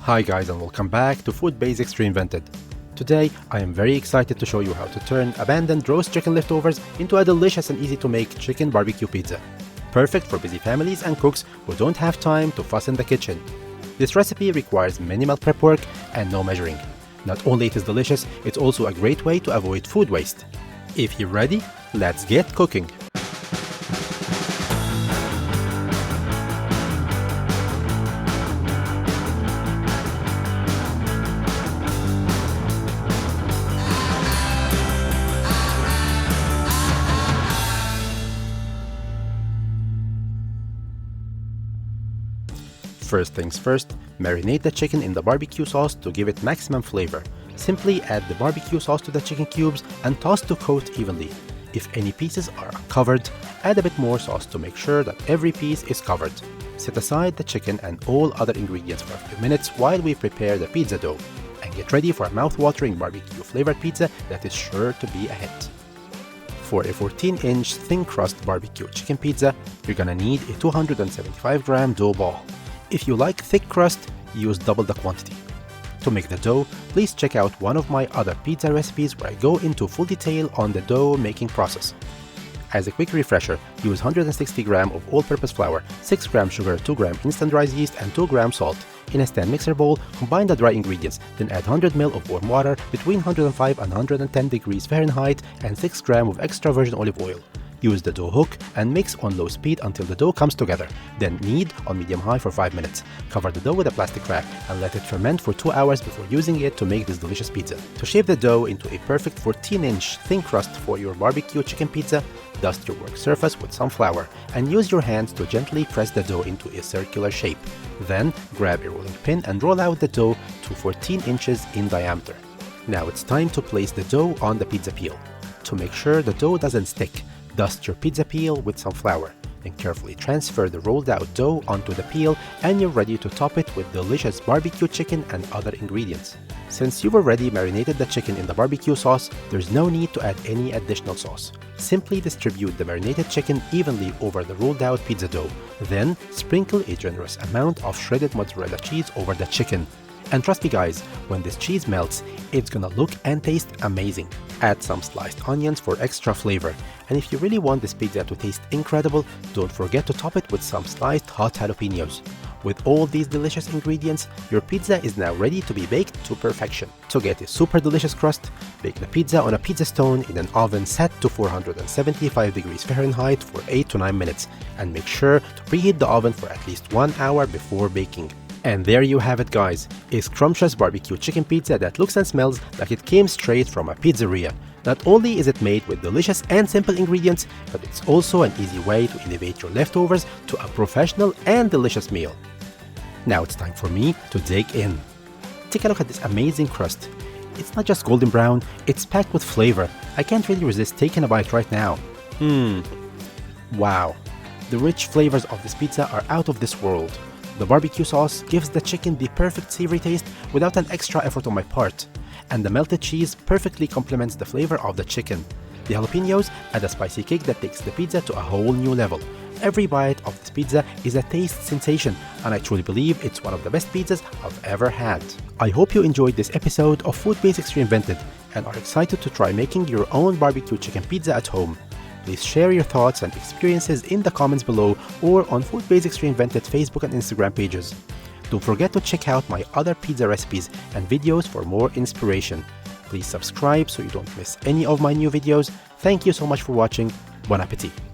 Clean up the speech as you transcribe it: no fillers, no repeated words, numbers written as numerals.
Hi guys, and welcome back to Food Basics Reinvented. Today I am very excited to show you how to turn abandoned roast chicken leftovers into a delicious and easy to make chicken barbecue pizza. Perfect for busy families and cooks who don't have time to fuss in the kitchen. This recipe requires minimal prep work and no measuring. Not only it is delicious, it's also a great way to avoid food waste. If you're ready, let's get cooking. First things first, marinate the chicken in the barbecue sauce to give it maximum flavor. Simply add the barbecue sauce to the chicken cubes and toss to coat evenly. If any pieces are uncovered, add a bit more sauce to make sure that every piece is covered. Set aside the chicken and all other ingredients for a few minutes while we prepare the pizza dough. And get ready for a mouth-watering barbecue flavored pizza that is sure to be a hit. For a 14-inch thin crust barbecue chicken pizza, you're gonna need a 275-gram dough ball. If you like thick crust, use double the quantity. To make the dough, please check out one of my other pizza recipes where I go into full detail on the dough making process. As a quick refresher, use 160 g of all-purpose flour, 6 g sugar, 2 g instant dry yeast, and 2 g salt. In a stand mixer bowl, combine the dry ingredients, then add 100 ml of warm water between 105 and 110 degrees Fahrenheit and 6 g of extra virgin olive oil. Use the dough hook and mix on low speed until the dough comes together. Then knead on medium-high for 5 minutes. Cover the dough with a plastic wrap and let it ferment for 2 hours before using it to make this delicious pizza. To shape the dough into a perfect 14-inch thin crust for your barbecue chicken pizza, dust your work surface with some flour and use your hands to gently press the dough into a circular shape. Then grab a rolling pin and roll out the dough to 14 inches in diameter. Now it's time to place the dough on the pizza peel. To make sure the dough doesn't stick, dust your pizza peel with some flour, then carefully transfer the rolled out dough onto the peel and you're ready to top it with delicious barbecue chicken and other ingredients. Since you've already marinated the chicken in the barbecue sauce, there's no need to add any additional sauce. Simply distribute the marinated chicken evenly over the rolled out pizza dough, then sprinkle a generous amount of shredded mozzarella cheese over the chicken. And trust me guys, when this cheese melts, it's gonna look and taste amazing. Add some sliced onions for extra flavor. And if you really want this pizza to taste incredible, don't forget to top it with some sliced hot jalapenos. With all these delicious ingredients, your pizza is now ready to be baked to perfection. To get a super delicious crust, bake the pizza on a pizza stone in an oven set to 475 degrees Fahrenheit for 8 to 9 minutes. And make sure to preheat the oven for at least 1 hour before baking. And there you have it guys, a scrumptious barbecue chicken pizza that looks and smells like it came straight from a pizzeria. Not only is it made with delicious and simple ingredients, but it's also an easy way to elevate your leftovers to a professional and delicious meal. Now it's time for me to dig in. Take a look at this amazing crust. It's not just golden brown, it's packed with flavor. I can't really resist taking a bite right now. Wow. The rich flavors of this pizza are out of this world. The barbecue sauce gives the chicken the perfect savory taste without an extra effort on my part. And the melted cheese perfectly complements the flavor of the chicken. The jalapenos add a spicy kick that takes the pizza to a whole new level. Every bite of this pizza is a taste sensation, and I truly believe it's one of the best pizzas I've ever had. I hope you enjoyed this episode of Food Basics Reinvented and are excited to try making your own barbecue chicken pizza at home. Please share your thoughts and experiences in the comments below or on Food Basics Reinvented Facebook and Instagram pages. Don't forget to check out my other pizza recipes and videos for more inspiration. Please subscribe so you don't miss any of my new videos. Thank you so much for watching. Bon appétit!